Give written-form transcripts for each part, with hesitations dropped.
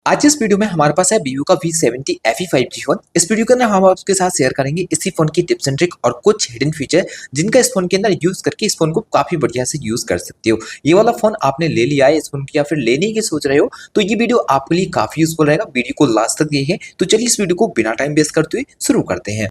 आज इस वीडियो में हमारे पास है Vivo का V70 FE 5G फोन। इस वीडियो के अंदर हम आपके साथ शेयर करेंगे इसी फोन की टिप्स एंड ट्रिक और कुछ हिडन फीचर जिनका इस फोन के अंदर यूज करके इस फोन को काफी बढ़िया से यूज कर सकते हो। ये वाला फोन आपने ले लिया है इस फोन की या फिर लेने की सोच रहे हो तो ये वीडियो आपके लिए काफी यूजफुल रहेगा। वीडियो को लास्ट तक देखिए। तो चलिए इस वीडियो को बिना टाइम वेस्ट करते हुए शुरू करते हैं।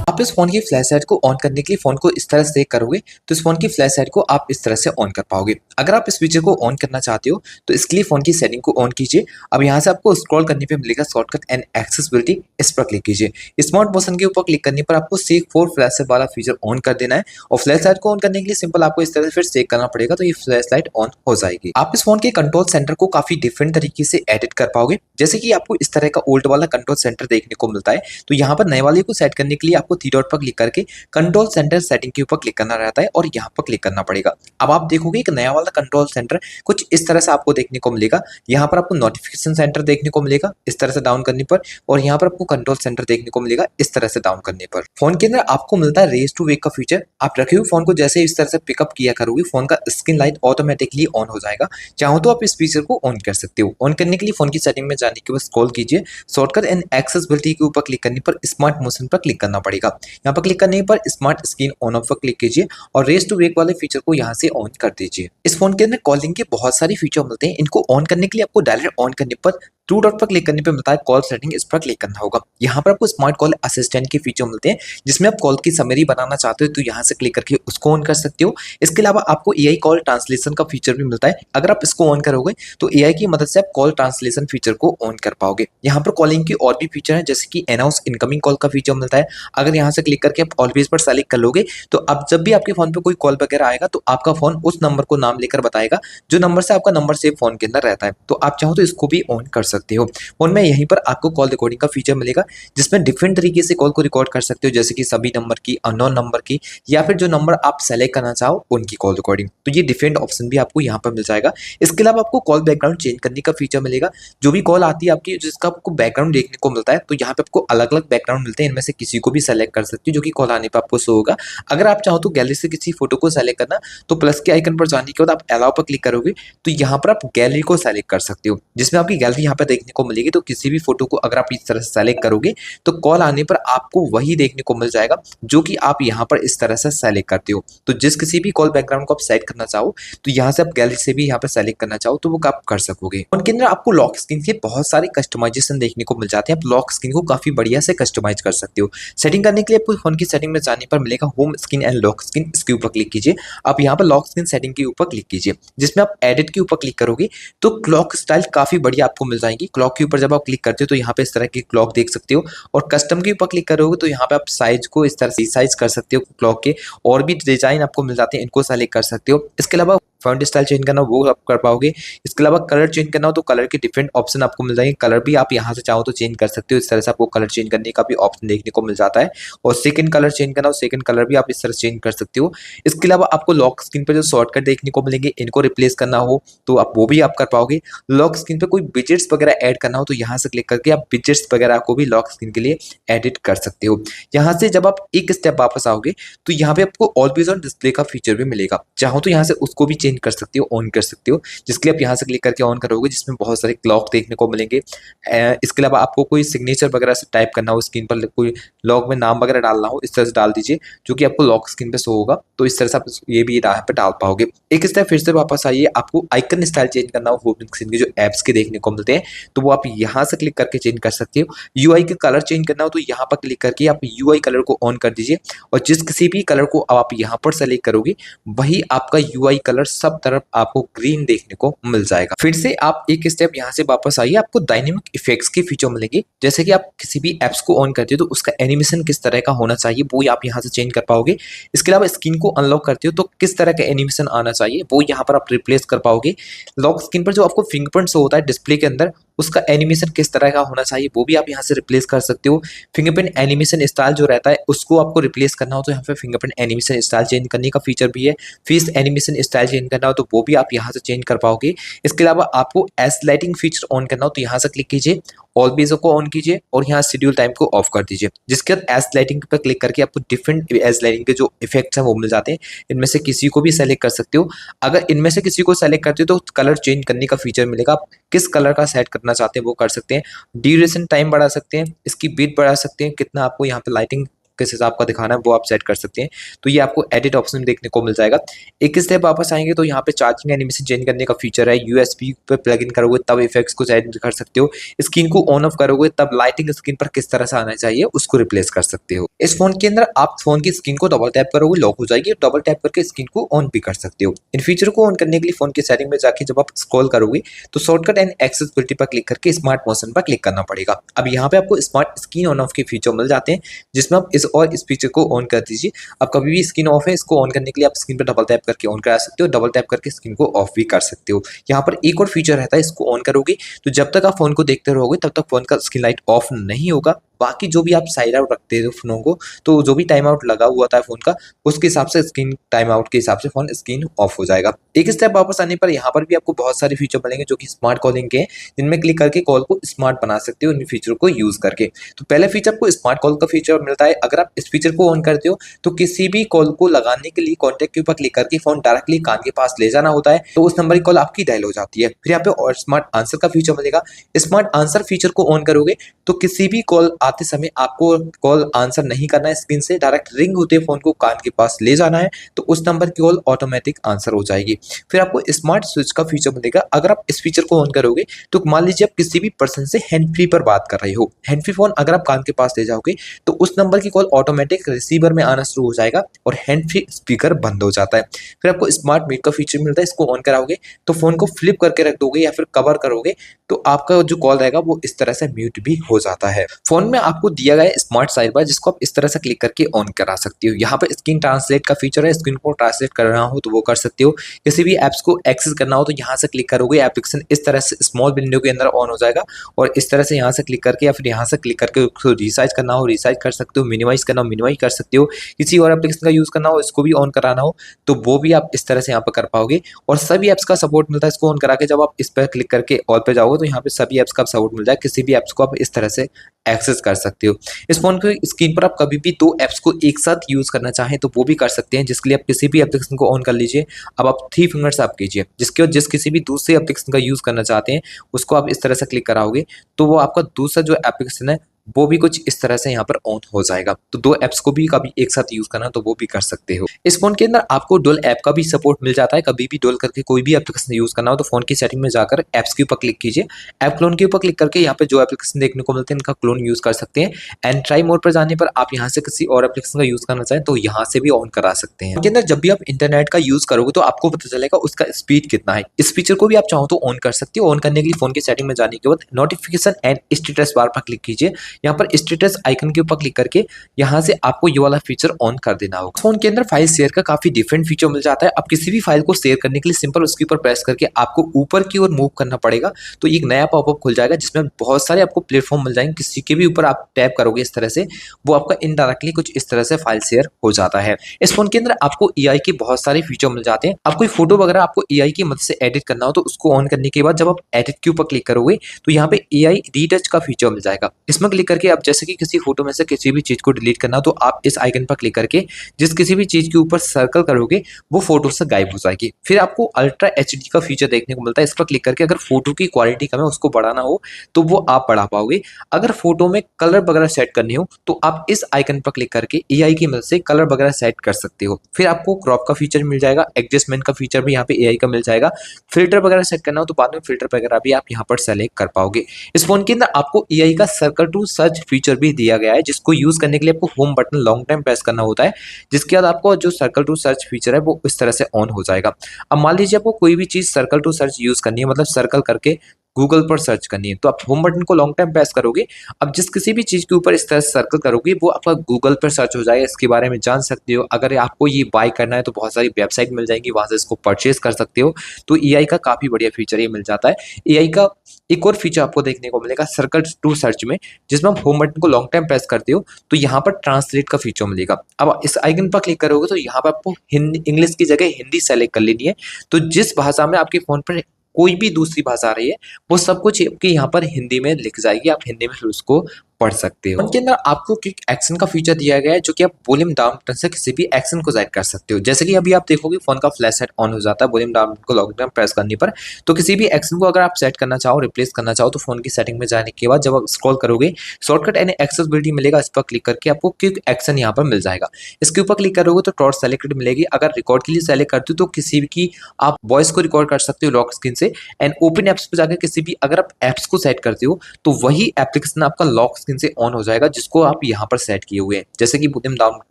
आप इस फोन की फ्लैश लाइट को ऑन करने के लिए फोन को इस तरह से करोगे तो इस फोन की फ्लैश लाइट को आप इस तरह से ऑन कर पाओगे। अगर आप इस फीचर को ऑन करना चाहते हो तो इसके लिए फोन की सेटिंग को ऑन कीजिए। अब यहाँ से आपको स्क्रॉल करने पे मिलेगा शॉर्टकट एंड एक्सेसिबिलिटी, इस पर क्लिक कीजिए। स्मार्ट मोशन के ऊपर क्लिक करने पर आपको सेक फॉर फ्लैश लाइट वाला फीचर ऑन कर देना है और फ्लैश लाइट को ऑन करने के लिए सिंपल आपको इस तरह से फिर सेक करना पड़ेगा तो ये फ्लैश लाइट ऑन हो जाएगी। आप इस फोन के कंट्रोल सेंटर को काफी डिफरेंट तरीके से एडिट कर पाओगे। जैसे कि आपको इस तरह का ओल्ड वाला कंट्रोल सेंटर देखने को मिलता है तो यहाँ पर नए वाले को सेट करने के लिए आपको थ्री डॉट पर क्लिक करके कंट्रोल सेंटर सेटिंग के ऊपर क्लिक करना रहता है और यहाँ पर क्लिक करना पड़ेगा। अब आप देखोगे एक नया वाला कंट्रोल सेंटर कुछ इस तरह से आपको देखने को मिलेगा। यहाँ पर आपको नोटिफिकेशन सेंटर देखने को मिलेगा इस तरह से डाउन करने पर और यहाँ पर आपको कंट्रोल सेंटर देखने को मिलेगा इस तरह से डाउन करने पर। फोन के अंदर आपको मिलता है रेज टू वेक का फीचर। आप रखे हुए फोन को जैसे इस तरह से पिकअप किया करोगे फोन का स्क्रीन लाइट ऑटोमेटिकली ऑन हो जाएगा। चाहो तो आप इस फीचर को ऑन कर सकते हो। ऑन करने के लिए फोन की सेटिंग में जाने के बाद स्क्रॉल कीजिए, शॉर्टकट एंड एक्सेसिबिलिटी के ऊपर क्लिक करने पर स्मार्ट मोशन पर क्लिक करना पड़ेगा। यहाँ पर क्लिक करने पर स्मार्ट स्क्रीन ऑन ऑफ पर क्लिक कीजिए और रेस टू वेक वाले फीचर को यहाँ से ऑन कर दीजिए। इस फोन के अंदर कॉलिंग के बहुत सारे फीचर मिलते हैं। इनको ऑन करने के लिए आपको डायरेक्ट ऑन करने पर टू डॉट पर क्लिक करने पे मिलता है कॉल सेटिंग, इस पर क्लिक करना होगा। यहाँ पर आपको स्मार्ट कॉल असिस्टेंट के फीचर मिलते हैं जिसमें आप कॉल की समरी बनाना चाहते हो तो यहाँ से क्लिक करके उसको ऑन कर सकते हो। इसके अलावा आपको एआई कॉल ट्रांसलेशन का फीचर भी मिलता है। अगर आप इसको ऑन करोगे तो एआई की मदद से आप कॉल ट्रांसलेशन फीचर को ऑन कर पाओगे। यहाँ पर कॉलिंग की और भी फीचर है जैसे कि अनाउंस इनकमिंग कॉल का फीचर मिलता है। अगर यहाँ से क्लिक करके आप ऑलवेज पर सेलेक्ट कर लोगे तो अब जब भी आपके फोन पे कोई कॉल वगैरह आएगा तो आपका फोन उस नंबर को नाम लेकर बताएगा जो नंबर से आपका नंबर सेव फोन के अंदर रहता है। तो आप चाहो तो इसको भी ऑन कर सकते हो। फोन में यहीं पर आपको कॉल रिकॉर्डिंग का फीचर मिलेगा जिसमें डिफरेंट तरीके से कॉल को रिकॉर्ड कर सकते हो जैसे कि सभी नंबर की, अननोन नंबर की या फिर जो नंबर आप सेलेक्ट करना चाहो उनकी कॉल रिकॉर्डिंग। तो ये डिफरेंट ऑप्शन भी आपको यहाँ पर मिल जाएगा। इसके अलावा आपको कॉल बैकग्राउंड चेंज करने का फीचर मिलेगा। जो भी कॉल आती है आपकी जिसका आपको बैकग्राउंड देखने को मिलता है तो यहाँ पे आपको अलग अलग बैकग्राउंड मिलते हैं। इनमें से किसी को भी सेलेक्ट कर सकते हो जो कि कॉल आने पर आपको शो होगा। अगर आप चाहो तो गैलरी से किसी फोटो को सेलेक्ट करना तो प्लस के आइकन पर जाने के बाद आप अलाउ पर क्लिक करोगे तो यहाँ पर आप गैलरी को सेलेक्ट कर सकते हो जिसमें आपकी गैलरी यहाँ पर देखने को मिलेगी। तो किसी भी फोटो को अगर आप इस तरह से सेलेक्ट करोगे तो कॉल आने पर आपको वही देखने को मिल जाएगा जो कि आप यहाँ पर इस तरह से सेलेक्ट करते हो। तो जिस किसी भी कॉल बैकग्राउंड को आप सेट करना चाहो तो यहाँ से आप गैलरी से भी यहाँ पर सेलेक्ट करना चाहो तो वो आप कर सकोगे। उनके अंदर आपको लॉक स्क्रीन के बहुत सारे कस्टमाइजेशन देखने को मिल जाते हैं। आप लॉक स्क्रीन को काफी बढ़िया से कस्टमाइज कर सकते हो। सेटिंग करने के लिए आपको फोन की सेटिंग में जाने पर मिलेगा home screen and lock screen, इसके ऊपर क्लिक कीजिए। आप यहाँ पर लॉक स्क्रीन सेटिंग के ऊपर क्लिक कीजिए जिसमें आप एडिट के ऊपर क्लिक करोगे तो क्लॉक स्टाइल काफी बढ़िया आपको मिल जाएंगी। क्लॉक के ऊपर जब आप क्लिक करते हो तो यहाँ पे इस तरह की क्लॉक देख सकते हो और कस्टम के ऊपर क्लिक करोगे तो यहाँ पे आप साइज को इस तरह से साइज कर सकते हो। क्लॉक के और भी डिजाइन आपको मिल जाते हैं, इनको सेलेक्ट कर सकते हो। इसके अलावा फॉन्ट स्टाइल चेंज करना वो आप कर पाओगे। इसके अलावा कलर चेंज करना हो तो कलर के डिफरेंट ऑप्शन आपको मिल जाएंगे। कलर भी आप यहाँ से चाहो तो चेंज कर सकते हो। इस तरह से आपको कलर चेंज करने का भी ऑप्शन देखने को मिल जाता है और सेकंड कलर चेंज करना हो सेकंड कलर भी आप इस तरह से चेंज कर सकते हो। इसके अलावा आपको लॉक स्क्रीन पर जो शॉर्टकट देखने को मिलेंगे इनको रिप्लेस करना हो तो आप वो भी आप कर पाओगे। लॉक स्क्रीन पर कोई विजेट्स वगैरह ऐड करना हो तो यहाँ से क्लिक करके आप विजेट्स वगैरह को भी लॉक स्क्रीन के लिए एडिट कर सकते हो। यहाँ से जब आप एक स्टेप वापस आओगे तो यहाँ पे आपको ऑलवेज ऑन डिस्प्ले का फीचर भी मिलेगा। चाहो तो यहाँ से उसको भी चेंज कर सकते हो, ऑन कर सकते हो, जिसके लिए आप यहाँ से क्लिक करके ऑन करोगे जिसमें बहुत सारे क्लॉक देखने को मिलेंगे। इसके अलावा आपको कोई सिग्नेचर वगैरह से टाइप करना हो स्क्रीन पर, कोई लॉग में नाम वगैरह डालना हो इस तरह से डाल दीजिए जो कि आपको लॉक स्क्रीन पे शो होगा। तो इस तरह से आप ये भी यहाँ पे डाल पाओगे। एक स्टेप फिर से वापस आइए, आपको आइकन स्टाइल चेंज करना हो होम स्क्रीन के जो एप्स के देखने को मिलते हैं तो वो आप यहाँ से क्लिक करके चेंज कर सकते हो। यूआई के कलर चेंज करना हो तो यहाँ पर क्लिक करके आप यूआई कलर को ऑन कर दीजिए और जिस किसी भी कलर को आप यहाँ पर सेलेक्ट करोगे वही आपका यूआई कलर सब तरफ आपको ग्रीन देखने को मिल जाएगा। फिर से आप एक स्टेप यहाँ से वापस आइए, आपको डायनेमिक इफेक्ट्स के फीचर मिलेंगे जैसे कि आप किसी भी एप्स को ऑन करते हो तो उसका एनिमेशन किस तरह का होना चाहिए वो आप यहाँ से चेंज कर पाओगे। इसके अलावा स्क्रीन को अनलॉक करते हो तो किस तरह का एनिमेशन आना चाहिए वो यहाँ पर आप रिप्लेस कर पाओगे। लॉक स्क्रीन पर जो आपको फिंगरप्रिंट शो होता है डिस्प्ले के अंदर उसका एनिमेशन किस तरह का होना चाहिए वो भी आप यहाँ से रिप्लेस कर सकते हो। फिंगरप्रिंट एनिमेशन स्टाइल जो रहता है उसको आपको रिप्लेस करना हो तो यहाँ पे फिंगरप्रिंट एनिमेशन स्टाइल चेंज करने का फीचर भी है। फेस एनिमेशन स्टाइल चेंज करना हो तो वो भी आप यहाँ से चेंज कर पाओगे। इसके अलावा आपको एस लाइटिंग फीचर ऑन करना हो तो यहाँ से क्लिक कीजिए, ऑलवेज को ऑन कीजिए और यहाँ शेड्यूल टाइम को ऑफ कर दीजिए। जिसके बाद एस लाइटिंग पर क्लिक करके आपको डिफरेंट एस लाइटिंग के जो इफेक्ट्स हैं वो मिल जाते हैं। इनमें से किसी को भी सेलेक्ट कर सकते हो। अगर इनमें से किसी को सेलेक्ट करते हो तो कलर चेंज करने का फीचर मिलेगा। आप किस कलर का सेट करना चाहते हैं वो कर सकते हैं। ड्यूरेशन टाइम बढ़ा सकते हैं, इसकी बीट बढ़ा सकते हैं, कितना आपको यहाँ पे लाइटिंग किस हिसाब का दिखाना है वो आप सेट कर सकते हैं। तो ये आपको एडिट ऑप्शन देखने को मिल जाएगा। एक स्टेप वापस आएंगे तो यहाँ पे चार्जिंग एनिमेशन चेंज करने का फीचर है। यूएसबी पे प्लग इन करोगे तब इफेक्ट्स को चेंज कर सकते हो। स्क्रीन को ऑन ऑफ करोगे तब लाइटिंग स्क्रीन पर किस तरह से आना चाहिए उसको रिप्लेस कर सकते हो। इस फोन के अंदर आप फोन की स्क्रीन को डबल टैप करोगे लॉक हो जाएगी, डबल टैप करके स्क्रीन को ऑन भी कर सकते हो। इन फीचर को ऑन करने के लिए फोन की सेटिंग में जाके जब आप स्क्रॉल करोगे तो शॉर्टकट एंड एक्सेसिबिलिटी पर क्लिक करके स्मार्ट मोशन पर क्लिक करना पड़ेगा। अब यहाँ पे आपको स्मार्ट स्क्रीन ऑन ऑफ के फीचर मिल जाते हैं जिसमें आप इस फीचर को ऑन कर दीजिए। अब कभी भी स्क्रीन ऑफ है इसको ऑन करने के लिए आप स्क्रीन पर डबल टैप करके ऑन करा सकते हो, डबल टैप करके स्क्रीन को ऑफ भी कर सकते हो। यहाँ पर एक और फीचर रहता है, इसको ऑन करोगे तो जब तक आप फोन को देखते रहोगे तब तक फोन का स्क्रीन लाइट ऑफ नहीं होगा। बाकी जो भी आप साइड आउट रखते हो फोनों को तो जो भी टाइम आउट लगा हुआ था फोन का उसके हिसाब से स्क्रीन टाइम आउट के हिसाब से फोन स्क्रीन ऑफ हो जाएगा। एक स्टेप वापस आने पर यहाँ पर भी आपको बहुत सारे फीचर मिलेंगे जो कि स्मार्ट कॉलिंग के हैं, जिनमें क्लिक करके कॉल को स्मार्ट बना सकते हो इन फीचर को यूज करके। तो पहले फीचर को स्मार्ट कॉल का फीचर मिलता है। अगर आप इस फीचर को ऑन करते हो तो किसी भी कॉल को लगाने के लिए कॉन्टेक्ट के ऊपर क्लिक करके फोन डायरेक्टली कान के पास ले जाना होता है तो उस नंबर की कॉल आपकी डायल हो जाती है। फिर यहाँ पे और स्मार्ट आंसर का फीचर मिलेगा। स्मार्ट आंसर फीचर को ऑन करोगे तो किसी भी कॉल आते समय आपको कॉल आंसर नहीं करना है, स्क्रीन से डायरेक्ट रिंग होते फोन को कान के पास ले जाना है तो उस नंबर की कॉल ऑटोमेटिक आंसर हो जाएगी। फिर आपको स्मार्ट स्विच का फीचर मिलेगा। अगर आप इस फीचर को ऑन करोगे तो मान लीजिए आप किसी भी पर्सन से हैंड फ्री पर बात कर रहे हो, हैंड फ्री फोन अगर आप कान के पास ले जाओगे तो उस नंबर की कॉल ऑटोमेटिक रिसीवर में आना शुरू हो जाएगा और हैंड फ्री स्पीकर बंद हो जाता है। फिर आपको स्मार्ट म्यूट का फीचर मिलता है। इसको ऑन कराओगे तो फोन को फ्लिप करके रख दोगे या फिर कवर करोगे तो आपका जो कॉल रहेगा वो इस तरह से म्यूट भी हो जाता है। फोन में आपको दिया गया स्मार्ट साइड बार जिसको आप इस तरह से क्लिक करके ऑन करा सकते हो। यहाँ पर स्क्रीन ट्रांसलेट का फीचर है, स्क्रीन को ट्रांसलेट करना हो तो वो कर सकते हो। किसी भी एप्स को एक्सेस करना हो तो यहाँ से क्लिक करोगे, एप्लीकेशन इस तरह से स्मॉल विंडो के अंदर ऑन हो जाएगा और इस तरह से यहाँ से क्लिक करके या फिर यहाँ से क्लिक करके उसको रिसाइज करना हो रिसाइज कर सकते हो, मिनिमाइज करना हो मिनिमाइज कर सकते हो। किसी और एप्लीकेशन का यूज करना हो इसको भी ऑन कराना हो तो वो भी आप इस तरह से यहाँ पर कर पाओगे और सभी एप्स का सपोर्ट मिलता है। इसको ऑन करा के जब आप इस पर क्लिक करके ऑल पे जाओगे तो यहाँ पे सभी एप्स का सपोर्ट मिल जाए, किसी भी एप्स को आप इस तरह से एक्सेस कर सकते हो। इस फोन की स्क्रीन पर आप कभी भी दो एप्स को एक साथ यूज करना चाहें तो वो भी कर सकते हैं, जिसके लिए आप किसी भी एप्लीकेशन को ऑन कर लीजिए। अब आप 3 फिंगर्स आप कीजिए, जिसके जिस किसी भी दूसरे एप्लीकेशन का यूज करना चाहते हैं उसको आप इस तरह से क्लिक कराओगे तो वो आपका दूसरा जो एप्लीकेशन है वो भी कुछ इस तरह से यहाँ पर ऑन हो जाएगा। तो दो एप्स को भी कभी एक साथ यूज करना तो वो भी कर सकते हो। इस फोन के अंदर आपको डुअल ऐप का भी सपोर्ट मिल जाता है। कभी भी डुअल करके कोई भी एप्लीकेशन यूज करना हो तो फोन की सेटिंग में जाकर एप्स के ऊपर क्लिक कीजिए, ऐप क्लोन के ऊपर क्लिक करके यहाँ पे जो एप्लीकेशन देखने को मिलते हैं इनका क्लोन यूज कर सकते हैं। एंड ट्राई मोड पर जाने पर आप यहाँ से किसी और एप्लीकेशन का यूज करना चाहें तो यहाँ से भी ऑन करा सकते हैं। अंदर जब भी आप इंटरनेट का यूज करोगे तो आपको पता चलेगा उसका स्पीड कितना है। इस फीचर को भी आप चाहो तो ऑन कर सकते हो। ऑन करने के लिए फोन की सेटिंग में जाने के बाद नोटिफिकेशन एंड स्टेटस बार पर क्लिक कीजिए। यहाँ पर स्टेटस आइकन के ऊपर क्लिक करके यहाँ से आपको ये वाला फीचर ऑन कर देना होगा। फोन के अंदर फाइल शेयर का काफी डिफरेंट फीचर मिल जाता है। आप किसी भी फाइल को शेयर करने के लिए सिंपल उसके ऊपर प्रेस करके आपको ऊपर की ओर मूव करना पड़ेगा तो एक नया पॉपअप खुल जाएगा जिसमें बहुत सारे आपको प्लेटफॉर्म मिल जाएंगे। किसी के भी ऊपर आप टैप करोगे इस तरह से वो आपका इनडायरेक्टली कुछ इस तरह से फाइल शेयर हो जाता है। इस फोन के अंदर आपको एआई के बहुत सारे फीचर मिल जाते हैं। आप कोई फोटो वगैरह आपको एआई की मदद से एडिट करना हो तो उसको ऑन करने के बाद जब आप एडिट के ऊपर क्लिक करोगे तो यहाँ पे एआई रीटच का फीचर मिल जाएगा। इसमें क्लिक करके आप जैसे कि किसी फोटो में से किसी भी चीज को डिलीट करना तो आप इस आइकन पर क्लिक करके जिस किसी भी चीज के ऊपर सर्कल करोगे वो फोटो से गायब हो जाएगी। फिर आपको अल्ट्रा एचडी का फीचर देखने को मिलता है। इस पर क्लिक करके अगर फोटो की क्वालिटी कम है उसको बढ़ाना हो तो वो आप बढ़ा पाओगे। अगर फोटो में कलर वगैरह सेट करने हो तो आप इस आइकन पर क्लिक करके एआई की मदद से कलर वगैरह सेट कर सकते हो। फिर आपको क्रॉप का फीचर मिल जाएगा, एडजस्टमेंट का फीचर भी यहाँ पे एआई का मिल जाएगा। फिल्टर वगैरह सेट करना हो तो बाद में फिल्टर वगैरह भी आप यहाँ पर सेलेक्ट कर पाओगे। इस फोन के अंदर आपको एआई का सर्कल टू सर्च फीचर भी दिया गया है जिसको यूज करने के लिए आपको home button long time press करना होता है, जिसके बाद आपको जो सर्कल टू सर्च फीचर है वो इस तरह से ऑन हो जाएगा। अब मान लीजिए आपको कोई भी चीज सर्कल टू सर्च यूज करनी है, मतलब सर्कल करके गूगल पर सर्च करनी है। तो आप होम बटन को लॉन्ग टाइम प्रेस करोगे, अब जिस किसी भी चीज़ के ऊपर इस तरह से सर्कल करोगे वो आपका गूगल पर सर्च हो जाएगा, इसके बारे में जान सकते हो। अगर आपको ये बाय करना है तो बहुत सारी वेबसाइट मिल जाएंगी, वहाँ से इसको परचेज कर सकते हो। तो एआई का काफ़ी बढ़िया फीचर ये मिल जाता है। एआई का एक और फीचर आपको देखने को मिलेगा सर्कल टू सर्च में, जिसमें आप होम बटन को लॉन्ग टाइम प्रेस करते हो तो यहाँ पर ट्रांसलेट का फीचर मिलेगा। अब इस आइकन पर क्लिक करोगे तो यहाँ पर आपको हिंदी इंग्लिश की जगह हिंदी सेलेक्ट कर लेनी है। तो जिस भाषा में आपके फ़ोन पर कोई भी दूसरी भाषा आ रही है वो सब कुछ आपके यहाँ पर हिंदी में लिख जाएगी, आप हिंदी में फिर उसको पढ़ सकते हो। उनके अंदर आपको क्विक एक्शन का फीचर दिया गया है, जो कि आप वॉल्यूम डाउन बटन से किसी भी एक्शन को सेट कर सकते हो। जैसे कि अभी आप देखोगे फोन का फ्लैश सेट ऑन हो जाता है वॉल्यूम डाउन को लॉन्ग टाइम प्रेस करने पर। तो किसी भी एक्शन को अगर आप सेट करना चाहो, रिप्लेस करना चाहो, तो फोन की सेटिंग में जाने के बाद जब आप स्क्रॉल करोगे शॉर्टकट एंड एक्सेसिबिलिटी मिलेगा, इस पर क्लिक करके आपको क्विक एक्शन यहाँ पर मिल जाएगा। इसके ऊपर क्लिक करोगे तो टॉर्च सेलेक्टेड मिलेगी। अगर रिकॉर्ड के लिए सेलेक्ट करते हो तो किसी भी की आप वॉइस को रिकॉर्ड कर सकते हो लॉक स्क्रीन से। एंड ओपन एप्स पर जाकर किसी भी अगर आप एप्स को सेट करते हो तो वही एप्लीकेशन आपका लॉक स्क्रीन से ऑन हो जाएगा, जिसको आप यहाँ पर सेट किए हुए हैं। जैसे कि वॉल्यूम डाउन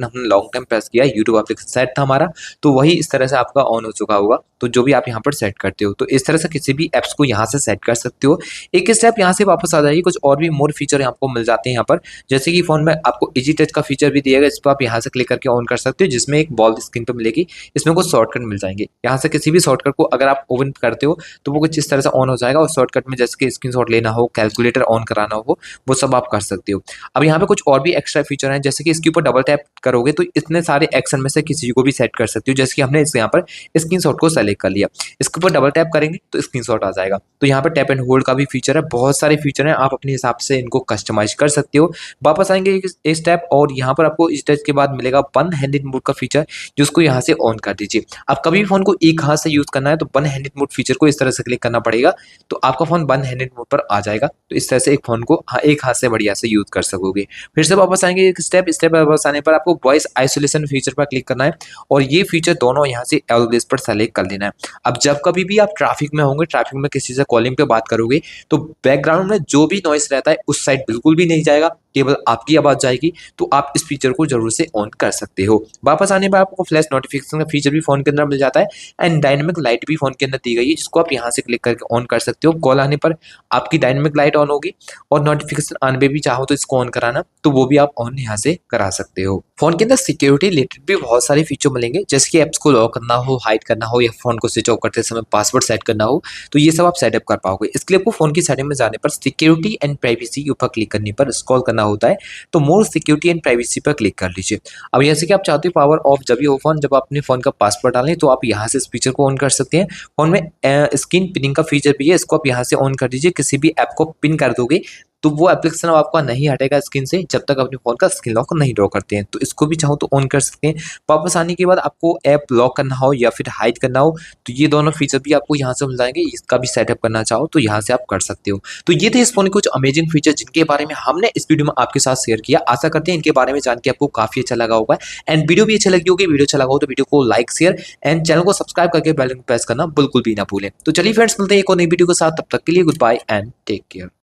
हमने लॉन्ग टाइम प्रेस किया, यूट्यूब एप्लीकेशन सेट था हमारा, तो वही इस तरह से आपका ऑन हो चुका होगा। तो जो भी आप यहाँ पर सेट करते हो तो इस तरह से किसी भी एप्स को यहाँ से सेट कर सकते हो। एक स्टेप यहाँ से वापस आ जाइए, कुछ और भी मोर फीचर आपको मिल जाते हैं यहाँ पर। जैसे कि फोन में आपको इजी टच का फीचर भी दिया गया, इस पर आप यहाँ से क्लिक करके ऑन कर सकते हो, जिसमें एक बॉल स्क्रीन पर मिलेगी। इसमें कुछ शॉर्टकट मिल जाएंगे, यहाँ से किसी भी शॉर्टकट को अगर आप ओपन करते हो तो वो कुछ इस तरह से ऑन हो जाएगा। और शॉर्टकट में जैसे कि स्क्रीनशॉट लेना हो, कैलकुलेटर ऑन कराना हो, वो सब आप कर सकते हो। अब यहाँ पे कुछ और भी एक्स्ट्रा फीचर हैं, जैसे कि इसके ऊपर डबल टैप करोगे तो इतने सारे एक्शन में से किसी को भी सेट कर सकते हो। जैसे कि हमने इस यहाँ पर स्क्रीनशॉट को सेलेक्ट कर लिया, इसके ऊपर डबल टैप करेंगे तो स्क्रीनशॉट आ जाएगा। तो यहाँ पर टैप एंड होल्ड का भी फीचर है, बहुत सारे फीचर हैं, आप अपने हिसाब से इनको कस्टमाइज कर सकते हो। वापस आएंगे एक स्टेप और यहाँ पर आपको इस टच के बाद मिलेगा वन हैंडेड मोड का फीचर, जिसको यहाँ से ऑन कर दीजिए। आप कभी भी फोन को एक हाथ से यूज करना है तो वन हैंडेड मोड फीचर को इस तरह से क्लिक करना पड़ेगा, तो आपका फोन वन हैंडेड मोड पर आ जाएगा। तो इस तरह से एक फोन को एक हाथ से बढ़िया से यूज कर सकोगे। फिर से वापस आएंगे एक स्टेप वापस आने पर आपको वॉइस आइसोलेशन फीचर पर क्लिक करना है और ये फीचर दोनों यहाँ से ऑलवेज पर सेलेक्ट कर लेना है। अब जब कभी भी आप ट्रैफिक में होंगे, ट्रैफिक में किसी से कॉलिंग पे बात करोगे तो बैकग्राउंड में जो भी नॉइस रहता है उस साइड बिल्कुल भी नहीं जाएगा, केवल आपकी आवाज जाएगी। तो आप इस फीचर को जरूर से ऑन कर सकते हो। वापस आने पर आपको फ्लैश नोटिफिकेशन का फीचर भी फोन के अंदर मिल जाता है एंड डायनेमिक लाइट भी फोन के अंदर दी गई है, जिसको आप यहाँ से क्लिक करके ऑन कर सकते हो। कॉल आने पर आपकी डायनेमिक लाइट ऑन होगी और नोटिफिकेशन आने पे भी चाहो तो इसको ऑन कराना तो वो भी आप ऑन यहाँ से करा सकते हो। फोन के अंदर सिक्योरिटी रिलेटेड भी बहुत सारे फीचर मिलेंगे, जैसे कि एप्स को लॉक करना हो, हाइड करना हो, या फोन को स्विच ऑफ करते समय पासवर्ड सेट करना हो, तो ये सब आप सेटअप कर पाओगे। इसके लिए आपको फोन की सेटिंग में जाने पर सिक्योरिटी एंड प्राइवेसी के ऊपर क्लिक करने पर स्क्रॉल करना होता है, तो मोर सिक्योरिटी एंड प्राइवेसी पर क्लिक कर लीजिए। अब जैसे कि आप चाहते हो पावर ऑफ जब भी हो फोन, जब आप अपने फोन का पासवर्ड डालें तो आप यहाँ से इस फीचर को ऑन कर सकते हैं। फोन में स्क्रीन पिनिंग का फीचर भी है, इसको आप यहाँ से ऑन कर दीजिए। किसी भी ऐप को पिन कर दोगे तो वो एप्लीकेशन आपका नहीं हटेगा स्क्रीन से जब तक अपने फोन का स्क्रीन लॉक नहीं ड्रॉ करते हैं। तो इसको भी चाहो तो ऑन कर सकते हैं। वापस आने के बाद आपको ऐप लॉक करना हो या फिर हाइड करना हो तो ये दोनों फीचर भी आपको यहाँ से मिल जाएंगे। इसका भी सेटअप करना चाहो तो यहाँ से आप कर सकते हो। तो ये थे इस फोन के कुछ अमेजिंग फीचर जिनके बारे में हमने इस वीडियो में आपके साथ शेयर किया। आशा करते हैं इनके बारे में जान के आपको काफी अच्छा लगा होगा एंड वीडियो भी अच्छी लगी होगी। वीडियो अच्छा लगा हो तो वीडियो को लाइक, शेयर एंड चैनल को सब्सक्राइब करके बेल आइकन प्रेस करना बिल्कुल भी ना भूलें। तो चलिए फ्रेंड्स, मिलते हैं एक और नई वीडियो के साथ, तब तक के लिए goodbye and take care.